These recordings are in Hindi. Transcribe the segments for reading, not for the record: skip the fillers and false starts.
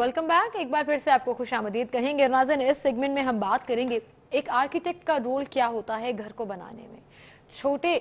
Welcome back. एक बार फिर से आपको खुशामदीद कहेंगे। नाज़रीन, इस सेगमेंट में हम बात करेंगे एक आर्किटेक्ट का रोल क्या होता है घर को बनाने में, छोटे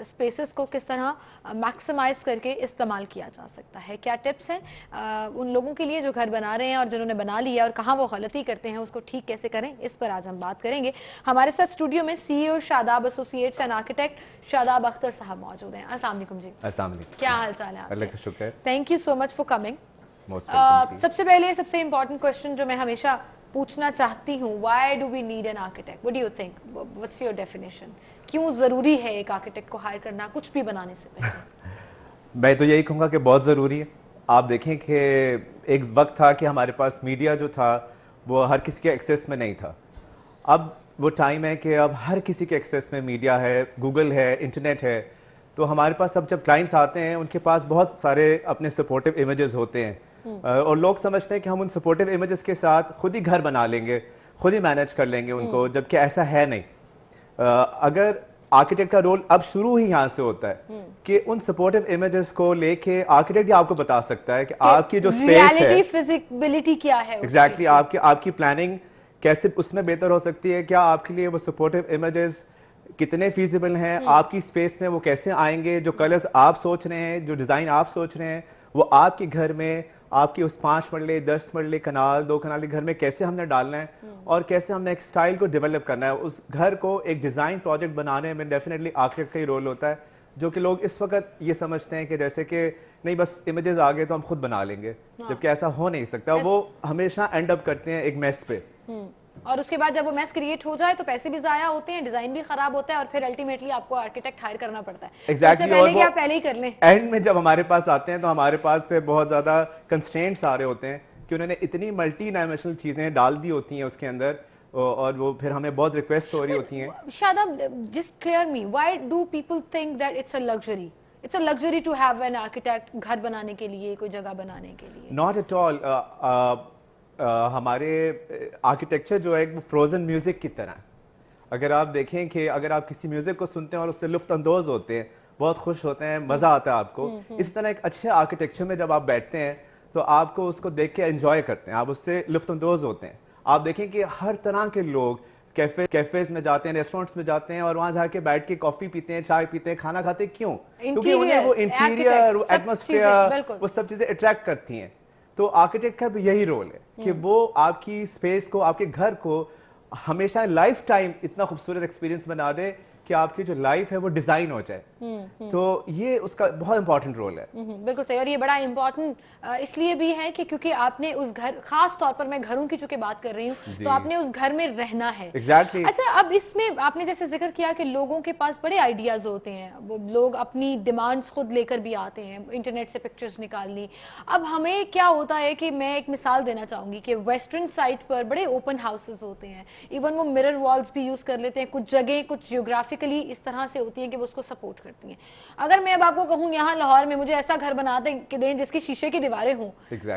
स्पेसेस को किस तरह मैक्सिमाइज करके इस्तेमाल किया जा सकता है, क्या टिप्स हैं उन लोगों के लिए जो घर बना रहे हैं और जिन्होंने बना लिया और कहाँ वो गलती करते हैं उसको ठीक कैसे करें, इस पर आज हम बात करेंगे। हमारे साथ स्टूडियो में CEO Shadab associates and architect Shadab Akhtar साहब मौजूद हैं। अस्सलाम वालेकुम जी। अस्सलाम वालेकुम। क्या हाल चाल है? अल्लाह का शुक्र। Thank you so much for coming. सबसे पहले सबसे इम्पोर्टेंट क्वेश्चन जो मैं हमेशा पूछना चाहती हूँ, why do we need an architect? What do you think, what's your definition? क्यों जरूरी है एक आर्किटेक्ट को हायर करना कुछ भी बनाने से पहले? मैं तो यही कहूँगा कि बहुत ज़रूरी है। आप देखें कि एक वक्त था कि हमारे पास मीडिया जो था वो हर किसी के एक्सेस में नहीं था। अब वो टाइम है कि अब हर किसी के एक्सेस में मीडिया है, गूगल है, इंटरनेट है। तो हमारे पास अब जब क्लाइंट्स आते हैं उनके पास बहुत सारे अपने सपोर्टिव इमेजेस होते हैं और लोग समझते हैं कि हम उन सपोर्टिव इमेजेस के साथ खुद ही घर बना लेंगे, खुद ही मैनेज कर लेंगे उनको, जबकि ऐसा है नहीं। अगर आर्किटेक्ट का रोल अब शुरू ही यहाँ से होता है कि उन सपोर्टिव इमेजेस को लेके आर्किटेक्ट ही आपको बता सकता है कि आपकी जो स्पेस है, फिजिबिलिटी क्या है, एग्जैक्टली आपकी प्लानिंग कैसे उसमें बेहतर हो सकती है, क्या आपके लिए वो सपोर्टिव इमेजेस कितने फीजिबल हैं, आपकी स्पेस में वो कैसे आएंगे, जो कलर्स आप सोच रहे हैं, जो डिज़ाइन आप सोच रहे हैं, वो आपके घर में आपकी उस 5 मरले 10 मरले कनाल 2 कनाल के घर में कैसे हमने डालना है और कैसे हमने एक स्टाइल को डेवलप करना है। उस घर को एक डिज़ाइन प्रोजेक्ट बनाने में डेफिनेटली आर्किटेक्ट का ही रोल होता है, जो कि लोग इस वक्त ये समझते हैं कि जैसे कि नहीं बस इमेजेस आ गए तो हम खुद बना लेंगे, जबकि ऐसा हो नहीं सकता। वो हमेशा एंड अप करते हैं एक मेस पे, और उसके बाद जब वो मैस क्रिएट हो जाए तो पैसे भी जाया होते हैं, डिजाइन भी खराब होता है और फिर अल्टीमेटली आपको आर्किटेक्ट हायर करना पड़ता है। Exactly, तो पहले कि आप पहले ही कर लें। एंड में जब हमारे पास आते हैं तो हमारे पास पे बहुत ज्यादा कंस्ट्रेंट्स आ रहे होते हैं कि उन्होंने इतनी मल्टी डायमेंशनल चीजें डाल दी होती हैं उसके अंदर, और वो फिर हमें बहुत रिक्वेस्ट हो रही होती हैं। Shadab, just clear me, why do people think that it's a luxury? It's a luxury to have an architect घर बनाने के लिए, कोई जगह बनाने के लिए? Not at all. हमारे आर्किटेक्चर जो है वो फ्रोजन म्यूजिक की तरह है। अगर आप देखें कि अगर आप किसी म्यूजिक को सुनते हैं और उससे लुफ्त अंदोज होते हैं, बहुत खुश होते हैं, मजा आता है आपको, इस तरह एक अच्छे आर्किटेक्चर में जब आप बैठते हैं तो आपको उसको देख के एंजॉय करते हैं, आप उससे लुफ्त अंदोज होते हैं। आप देखें कि हर तरह के लोग कैफेज में जाते हैं, रेस्टोरेंट्स में जाते हैं और वहां जाके बैठ के कॉफी पीते हैं, चाय पीते हैं, खाना खाते हैं। क्यों? क्योंकि उन्हें वो इंटीरियर, वो एटमॉस्फेयर, वो सब चीजें अट्रैक्ट करती हैं। तो आर्किटेक्ट का भी यही रोल है कि वो आपकी स्पेस को, आपके घर को हमेशा लाइफ टाइम इतना खूबसूरत एक्सपीरियंस बना दे कि आपकी जो लाइफ है वो डिजाइन हो जाए। तो ये उसका बहुत इंपॉर्टेंट रोल है। बिल्कुल सही। और ये बड़ा इंपॉर्टेंट इसलिए भी है कि क्योंकि आपने उस घर, खास तौर पर मैं घरों की चूंकि बात कर रही हूँ, तो आपने उस घर में रहना है। Exactly. अच्छा, अब इसमें आपने जैसे जिक्र किया कि लोगों के पास बड़े आइडियाज होते हैं, वो लोग अपनी डिमांड्स खुद लेकर भी आते हैं, इंटरनेट से पिक्चर्स निकाल ली। अब हमें क्या होता है कि मैं एक मिसाल देना चाहूंगी कि वेस्टर्न साइड पर बड़े ओपन हाउसेस होते हैं, इवन वो मिरर वॉल्स भी यूज कर लेते हैं, कुछ जगह कुछ जियोग्राफिकली इस तरह से होती हैं कि वो उसको सपोर्ट करती हैं। अगर मैं अब आपको कहूँ यहाँ लाहौर में मुझे ऐसा घर बना दें जिसकी शीशे की दीवारें हों,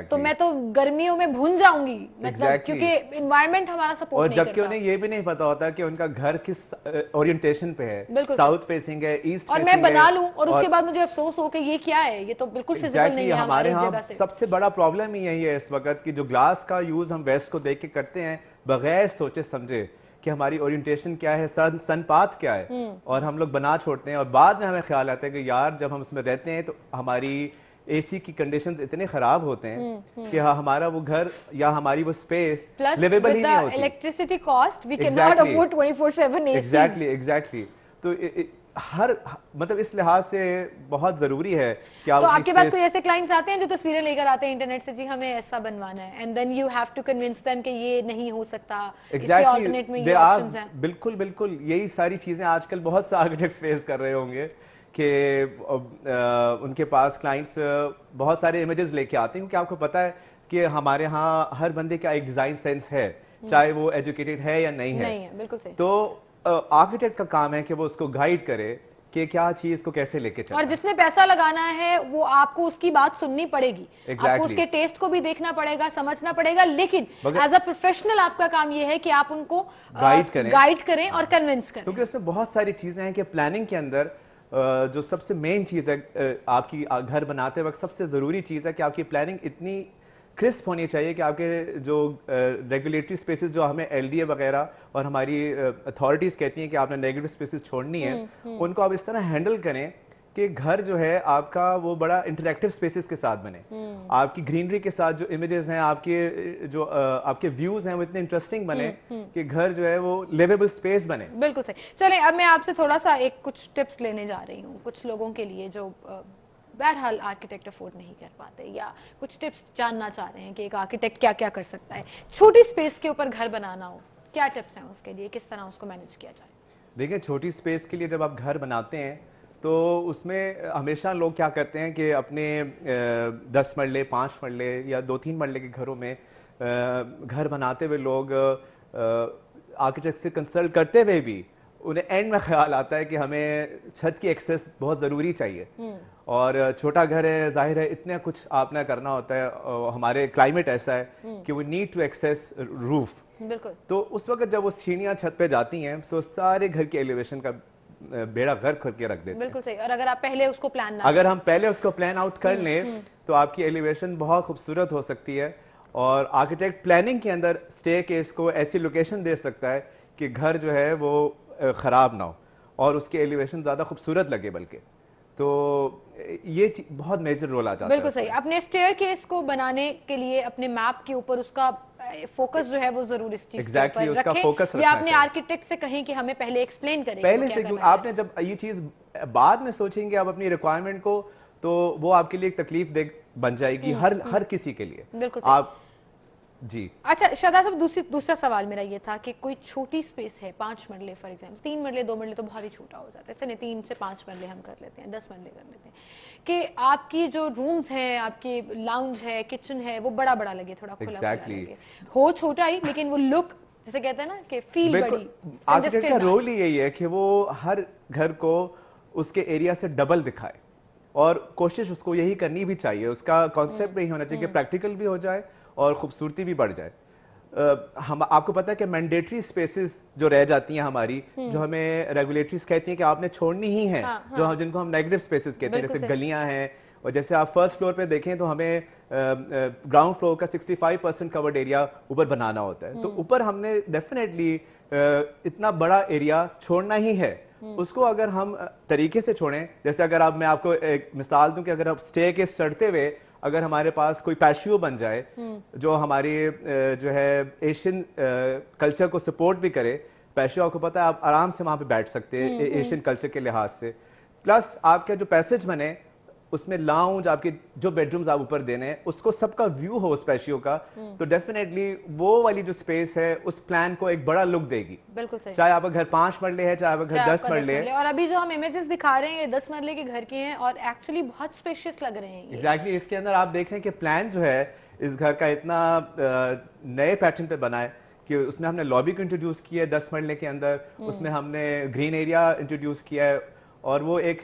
तो मैं तो गर्मियों में भून जाऊंगी, मतलब क्योंकि एनवायरनमेंट हमारा सपोर्ट नहीं करता। और जबकि उन्हें ये भी नहीं पता होता कि उनका घर किस ओरिएंटेशन पे है, साउथ फेसिंग है, ईस्ट और मैं बना लूं और उसके बाद मुझे अफसोस हो कि ये क्या है, ये तो बिल्कुल फिजिबल नहीं है हमारे जगह से। सबसे बड़ा प्रॉब्लम ही यही है इस वक्त की जो ग्लास का यूज हम वेस्ट को देख के करते हैं बगैर सोचे समझे कि हमारी ओरिएंटेशन क्या है, सनपाथ क्या है, और हम लोग बना छोड़ते हैं और बाद में हमें ख्याल आता है कि यार जब हम उसमें रहते हैं तो हमारी एसी की कंडीशंस इतने खराब होते हैं कि हमारा वो घर या हमारी वो स्पेस लिवेबल ही नहीं होती। Electricity cost we can not afford 24/7 AC. Exactly. तो हर मतलब इस लिहाज से बहुत जरूरी है कि आप, तो आपके पास कोई ऐसे क्लाइंट्स आते हैं जो तस्वीरें लेकर आते हैं इंटरनेट से, जी हमें ऐसा बनवाना है, and then you have to convince them कि ये नहीं हो सकता, इसके अल्टरनेट में ये ऑप्शंस हैं? बिल्कुल बिल्कुल, यही सारी चीजें आजकल बहुत से आर्किटेक्ट्स फेस कर रहे होंगे कि उनके पास क्लाइंट्स बहुत सारे इमेजेस लेके आते हैं, क्योंकि आपको पता है कि हमारे यहाँ हर बंदे का एक डिजाइन सेंस है, चाहे वो एजुकेटेड है या नहीं है। बिल्कुल सही। तो आर्किटेक्ट का काम है कि वो उसको गाइड करे कि क्या चीज को कैसे लेके चलना, और जिसने पैसा लगाना है वो आपको उसकी बात सुननी पड़ेगी। आपको उसके टेस्ट को भी देखना पड़ेगा, समझना पड़ेगा, लेकिन एज अ प्रोफेशनल आपका काम ये है कि आप उनको गाइड करें और कन्विंस करें, क्योंकि उसमें बहुत सारी चीजें हैं कि प्लानिंग के अंदर जो सबसे मेन चीज है आपकी घर बनाते वक्त सबसे जरूरी चीज है कि आपकी प्लानिंग इतनी क्रिस्प होनी चाहिए कि आपके जो रेगुलेटरी स्पेसेस जो हमें एलडीए वगैरह और हमारी अथॉरिटीज़ कहती हैं कि आपने नेगेटिव स्पेसेस छोड़नी है, उनको आप इस तरह हैंडल करें कि घर जो है आपका वो बड़ा इंटरेक्टिव स्पेसेस के साथ बने, आपकी ग्रीनरी के साथ जो इमेजेस हैं, आपके जो आपके व्यूज हैं वो इतने इंटरेस्टिंग बने कि घर जो है वो लिवेबल स्पेस बने। बिल्कुल सही। चलें, अब मैं आपसे थोड़ा सा कुछ टिप्स लेने जा रही हूँ कुछ लोगों के लिए जो बहरहाल आर्किटेक्ट अफोर्ड नहीं कर पाते या कुछ टिप्स जानना चाह रहे हैं कि एक आर्किटेक्ट क्या क्या कर सकता है। छोटी स्पेस के ऊपर घर बनाना हो, क्या टिप्स हैं उसके लिए, किस तरह उसको मैनेज किया जाए? देखिए, छोटी स्पेस के लिए जब आप घर बनाते हैं तो उसमें हमेशा लोग क्या करते हैं कि अपने 10 मरले 5 मरले या 2-3 मरले के घरों में घर बनाते हुए लोग आर्किटेक्ट से कंसल्ट करते हुए भी उन्हें एंड में ख्याल आता है कि हमें छत की एक्सेस बहुत ज़रूरी चाहिए और छोटा घर है, जाहिर है इतना कुछ आपने करना होता है, हमारे क्लाइमेट ऐसा है कि we need to access roof. बिल्कुल। तो उस वक्त जब वो सीढ़ियाँ छत पे जाती हैं तो सारे घर के एलिवेशन का बेड़ा गर्क करके रख देते हैं। बिल्कुल सही। और अगर आप पहले उसको प्लान ना अगर हम पहले उसको प्लान आउट कर लें तो आपकी एलिवेशन बहुत खूबसूरत हो सकती है और आर्किटेक्ट प्लानिंग के अंदर स्टेयरकेस को ऐसी लोकेशन दे सकता है कि घर जो है वो ख़राब ना हो और उसकी एलिवेशन ज़्यादा खूबसूरत लगे, बल्कि तो ये बहुत मेजर रोल आ जाता है। बिल्कुल सही। अपने स्टेयरकेस को बनाने के लिए अपने मैप के ऊपर उसका फोकस जो है वो जरूर इस चीज के ऊपर उसका रखें फोकस या अपने आर्किटेक्ट से कहें कि हमें पहले एक्सप्लेन करें। पहले से आपने जब ये चीज बाद में सोचेंगे आप अपनी रिक्वायरमेंट को, तो वो आपके लिए एक तकलीफ दे बन जाएगी हर किसी के लिए। बिल्कुल आप जी। अच्छा शादाब साहब, दूसरा सवाल मेरा ये था कि कोई छोटी स्पेस है, 5 मरले फॉर एग्जांपल, 3 मरले 2 मरले तो बहुत ही छोटा हो जाता है, चलिए 3 से 5 मरले हम कर लेते हैं, 10 मरले कर लेते हैं, कि आपकी जो रूम्स हैं, आपकी लाउंज है, किचन है, वो बड़ा बड़ा लगे, थोड़ा खुला खुला लगे, हो छोटा ही लेकिन वो लुक जैसे कहते हैं ना कि फील बड़ी। आर्किटेक्ट का रोल ही यही है कि वो हर घर को उसके एरिया से डबल दिखाए और कोशिश उसको यही करनी भी चाहिए। उसका कॉन्सेप्ट यही होना चाहिए कि प्रैक्टिकल भी हो जाए और खूबसूरती भी बढ़ जाए। हम आपको पता है कि मैंडेटरी स्पेसेस जो रह जाती हैं हमारी, जो हमें रेगुलेटरीज कहती हैं कि आपने छोड़नी ही है, जो जिनको हम नेगेटिव स्पेसेस कहते हैं, जैसे गलियां हैं, और जैसे आप फर्स्ट फ्लोर पे देखें तो हमें ग्राउंड फ्लोर का 65% कवर्ड एरिया ऊपर बनाना होता है, तो ऊपर हमने डेफिनेटली इतना बड़ा एरिया छोड़ना ही है। उसको अगर हम तरीके से छोड़ें, जैसे अगर आप मैं आपको एक मिसाल दूं कि अगर आप स्टेयर के चढ़ते हुए अगर हमारे पास कोई पैशियो बन जाए जो हमारी जो है एशियन कल्चर को सपोर्ट भी करे, पैशियो आपको पता है आप आराम से वहां पे बैठ सकते हैं एशियन कल्चर के लिहाज से, प्लस आपका जो पैसेज बने उसमें लाउंज, आपके जो बेडरूम्स आप ऊपर देने हैं उसको सबका व्यू हो उस पैशियो का, तो डेफिनेटली वो वाली जो स्पेस है उस प्लान को एक बड़ा लुक देगी। बिल्कुल सही। चाहे आपका घर 5 मरले है, चाहे आपका घर 10 मरले है। और अभी जो हम इमेजेस दिखा रहे हैं ये 10 मरले के घर के हैं और एक्चुअली बहुत स्पेशियस लग रहे हैं। एग्जैक्टली इसके अंदर आप देख रहे हैं कि प्लान जो है इस घर का इतना नए पैटर्न पे बना है कि उसमें हमने लॉबी को इंट्रोड्यूस किया है 10 मरले के अंदर, उसमें हमने ग्रीन एरिया इंट्रोड्यूस किया है और वो एक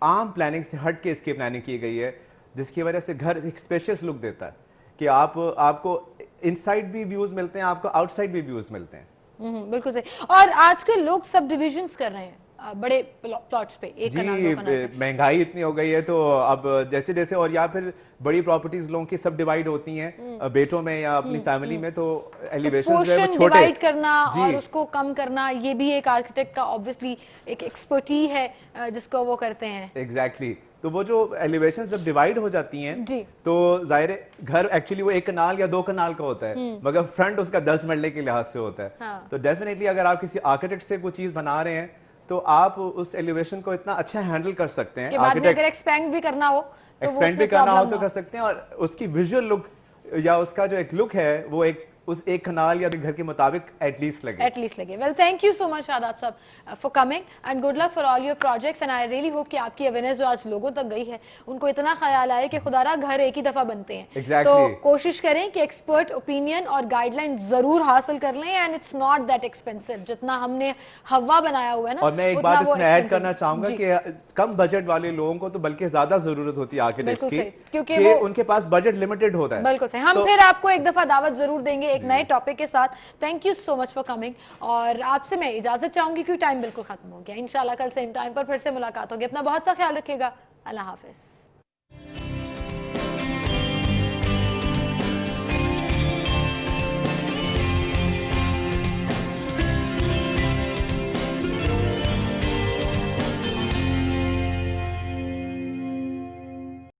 आम प्लानिंग से हट के इसकी प्लानिंग की गई है, जिसकी वजह से घर एक स्पेशियस लुक देता है कि आपको इनसाइड भी व्यूज मिलते हैं, आपको आउटसाइड भी व्यूज मिलते हैं। बिल्कुल सही। और आजकल लोग सब डिविजन्स कर रहे हैं बड़े प्लॉट्स पे, एक कनाल, 2 कनाल। महंगाई इतनी हो गई है तो अब जैसे जैसे और या फिर बड़ी प्रॉपर्टीज लोगों की सब डिवाइड होती हैं बेटों में या अपनी फैमिली में, तो एलिवेशन जो है वो छोटे डिवाइड करना और उसको कम करना, ये भी एक आर्किटेक्ट का ऑब्वियसली एक एक्सपर्टी है जिसको वो करते हैं। एग्जैक्टली। तो वो जो एलिवेशन जब डिवाइड हो जाती हैं तो जाहिर है घर एक्चुअली वो 1 कनाल या 2 कनाल का होता है, मगर फ्रंट उसका 10 मरले के लिहाज से होता है। तो डेफिनेटली अगर आप किसी आर्किटेक्ट से कोई चीज बना रहे हैं तो आप उस एलिवेशन को इतना अच्छा हैंडल कर सकते हैं। आर्किटेक्ट अगर एक्सपेंड भी करना हो तो कर सकते हैं और उसकी विजुअल लुक या उसका जो एक लुक है वो एक उस 1 कनाल या घर के मुताबिक एटलीस्ट लगे। Well thank you so much Shadab साहब for coming and good luck for all your projects and I really hope कि आपकी अवेयरनेस जो आज लोगों तक गई है उनको इतना ख्याल आए कि खुदारा घर एक ही दफा बनते हैं। तो कोशिश करें कि एक्सपर्ट ओपिनियन और गाइडलाइन जरूर हासिल कर लें and it's not that expensive जितना हमने हवा बनाया हुआ है ना। और मैं एक बात इसमें ऐड करना चाहूंगा कि कम बजट वाले लोगों को तो बल्कि ज्यादा जरूरत होती है आर्किटेक्ट्स की, क्योंकि उनके पास बजट लिमिटेड होता है। बिल्कुल सही। हम फिर आपको एक दफा दावत जरूर देंगे एक नए टॉपिक के साथ। Thank you so much for coming और आपसे मैं इजाजत चाहूंगी क्योंकि टाइम बिल्कुल खत्म हो गया। इंशाल्लाह कल सेम टाइम पर फिर से मुलाकात होगी। अपना बहुत सा ख्याल रखिएगा। अल्लाह हाफिज।